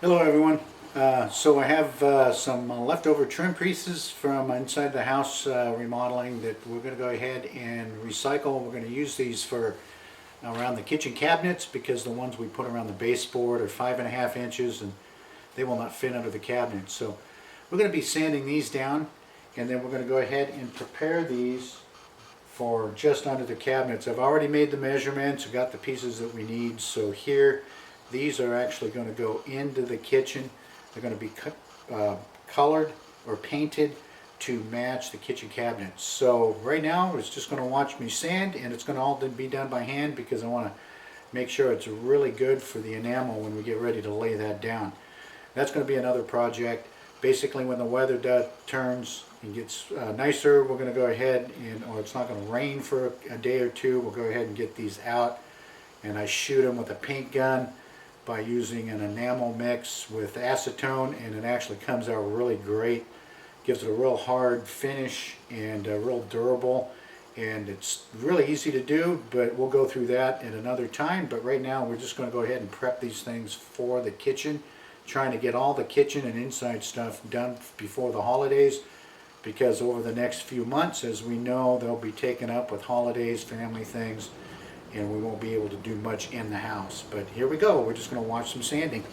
Hello everyone. So I have some leftover trim pieces from inside the house remodeling that we're going to go ahead and recycle. We're going to use these for around the kitchen cabinets because the ones we put around the baseboard are 5.5 inches and they will not fit under the cabinet. So we're going to be sanding these down, and then we're going to go ahead and prepare these for just under the cabinets. I've already made the measurements. I've got the pieces that we need. So here, these are actually going to go into the kitchen. They're going to be colored or painted to match the kitchen cabinets. So right now it's just going to watch me sand, and it's going to all be done by hand because I want to make sure it's really good for the enamel when we get ready to lay that down. That's going to be another project. Basically, when the weather turns and gets nicer, we're going to go ahead or it's not going to rain for a day or two, we'll go ahead and get these out, and I shoot them with a paint gun by using an enamel mix with acetone, and it actually comes out really great. Gives it a real hard finish and real durable, and it's really easy to do, but we'll go through that at another time. But right now we're just going to go ahead and prep these things for the kitchen, trying to get all the kitchen and inside stuff done before the holidays, because over the next few months, as we know, they'll be taken up with holidays, family things, and we won't be able to do much in the house. But here we go. We're just going to watch some sanding.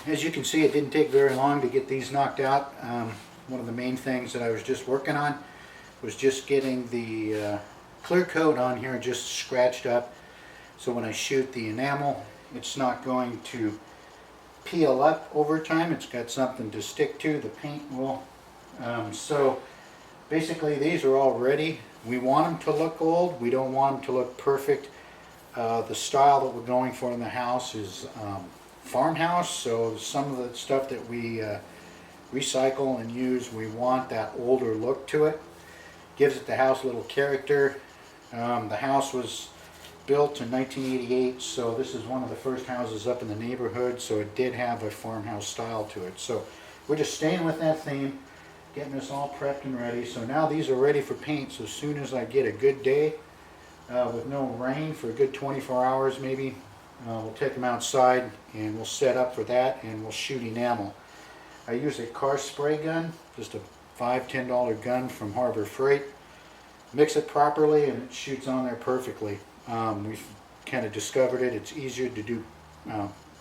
So as you can see, it didn't take very long to get these knocked out. One of the main things that I was just working on was just getting the clear coat on here just scratched up, so when I shoot the enamel, it's not going to peel up over time. It's got something to stick to. The paint will. So basically these are all ready. We want them to look old. We don't want them to look perfect. The style that we're going for in the house is farmhouse, so some of the stuff that we recycle and use, we want that older look to it. Gives it the house a little character. The house was built in 1988, so this is one of the first houses up in the neighborhood, so it did have a farmhouse style to it. So we're just staying with that theme, getting this all prepped and ready. So now these are ready for paint, so as soon as I get a good day with no rain for a good 24 hours maybe, we'll take them outside and we'll set up for that, and we'll shoot enamel. I use a car spray gun, just a $5–10 gun from Harbor Freight. Mix it properly and it shoots on there perfectly. We've kind of discovered it. It's easier to do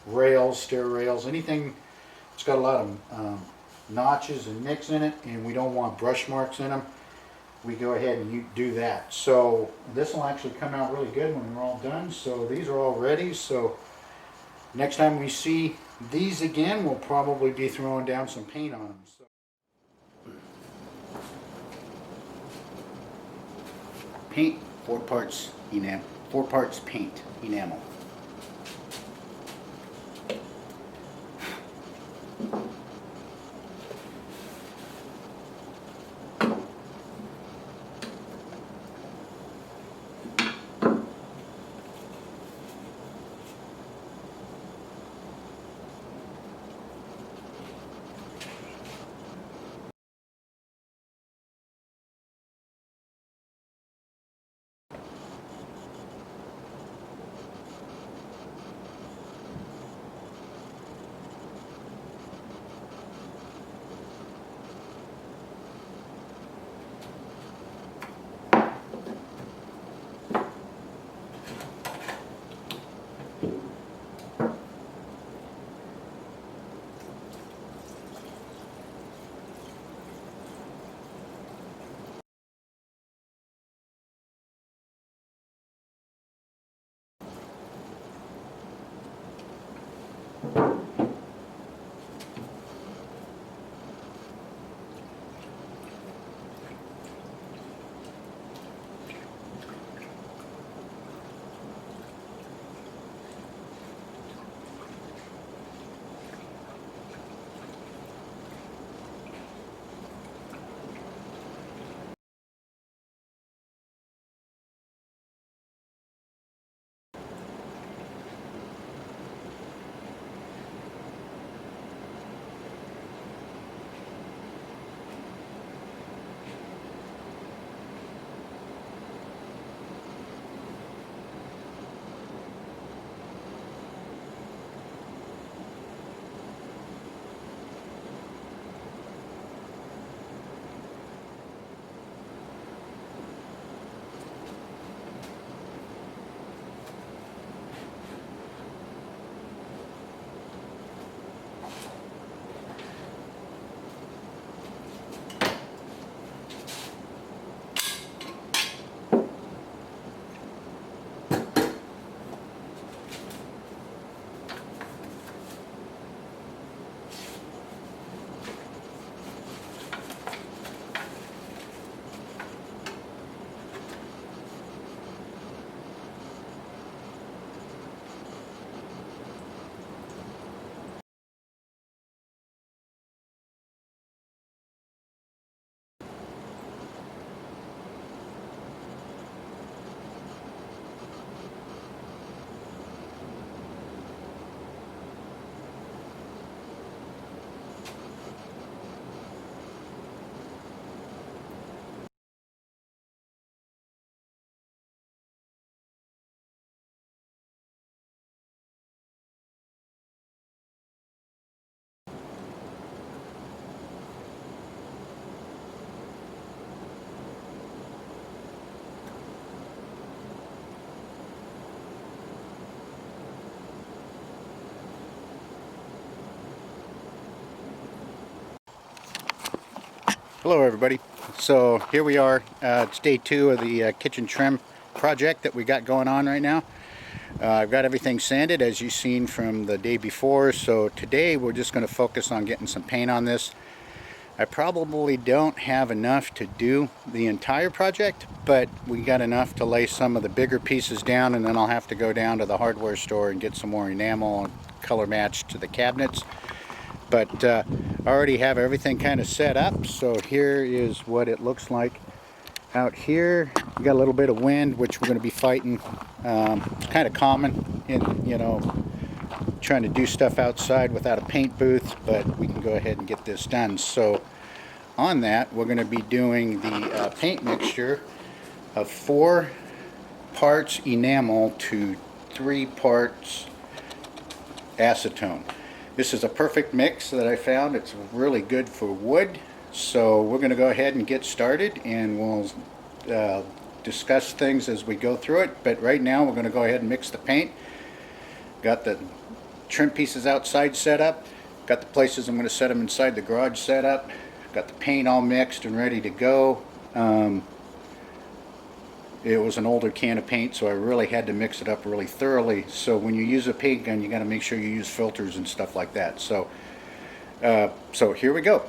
rails, stair rails, anything that's got a lot of notches and nicks in it, and we don't want brush marks in them. We go ahead and you do that. So this will actually come out really good when we're all done. So these are all ready. So next time we see these again, we'll probably be throwing down some paint on them. So paint, 4 parts enamel, 4 parts paint, enamel. Hello everybody. So here we are. It's day 2 of the kitchen trim project that we got going on right now. I've got everything sanded as you've seen from the day before. So today we're just going to focus on getting some paint on this. I probably don't have enough to do the entire project, but we got enough to lay some of the bigger pieces down, and then I'll have to go down to the hardware store and get some more enamel and color match to the cabinets. But I already have everything kind of set up, so here is what it looks like out here. We got a little bit of wind, which we're going to be fighting. It's kind of common in, trying to do stuff outside without a paint booth, but we can go ahead and get this done. So on that, we're going to be doing the paint mixture of 4 parts enamel to 3 parts acetone. This is a perfect mix that I found. It's really good for wood. So we're going to go ahead and get started, and we'll discuss things as we go through it. But right now we're going to go ahead and mix the paint. Got the trim pieces outside set up. Got the places I'm going to set them inside the garage set up. Got the paint all mixed and ready to go. It was an older can of paint, so I really had to mix it up really thoroughly. So when you use a paint gun, you got to make sure you use filters and stuff like that. So here we go.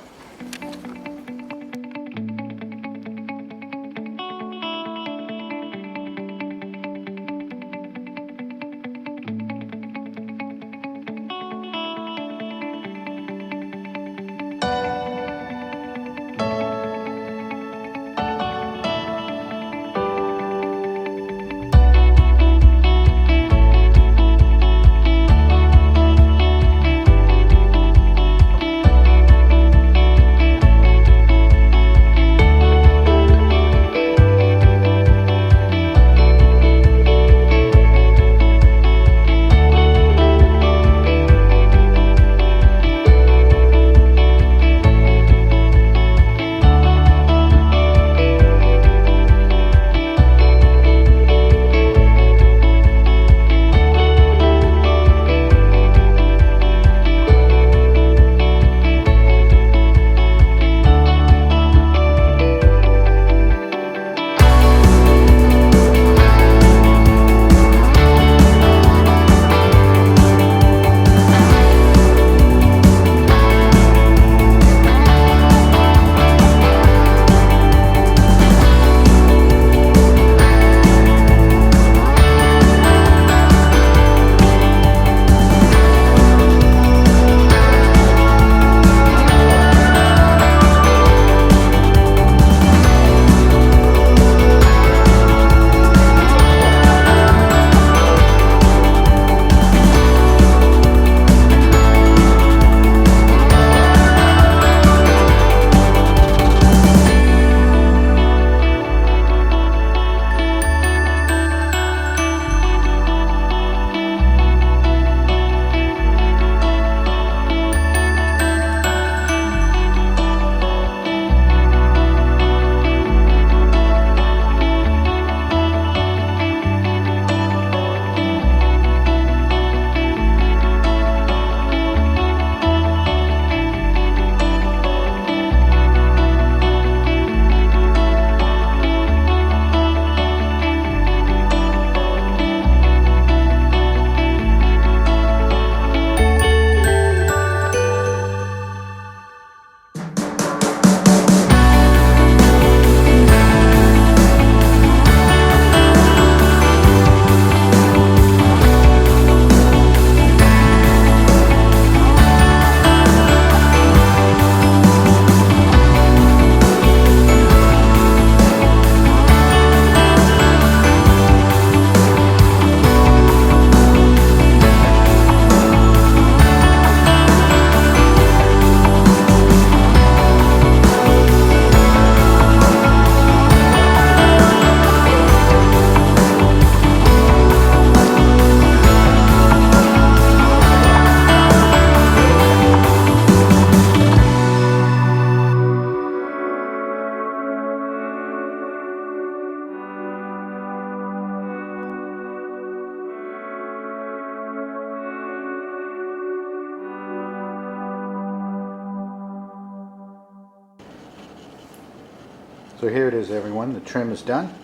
So here it is, everyone. The trim is done.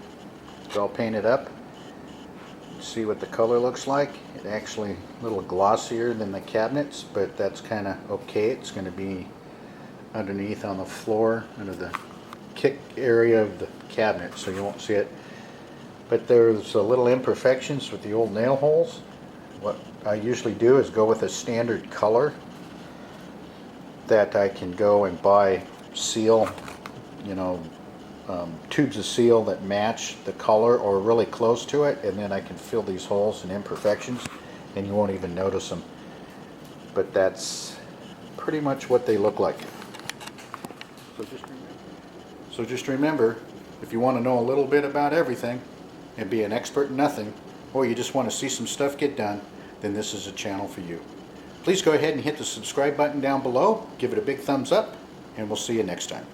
It's all painted up. See what the color looks like. It actually a little glossier than the cabinets, but that's kind of okay. It's going to be underneath on the floor, under the kick area of the cabinet, so you won't see it. But there's a little imperfections with the old nail holes. What I usually do is go with a standard color that I can go and buy seal, you know, tubes of seal that match the color or really close to it, and then I can fill these holes and imperfections and you won't even notice them. But that's pretty much what they look like. So just remember, if you want to know a little bit about everything and be an expert in nothing, or you just want to see some stuff get done, then this is a channel for you. Please go ahead and hit the subscribe button down below, give it a big thumbs up, and we'll see you next time.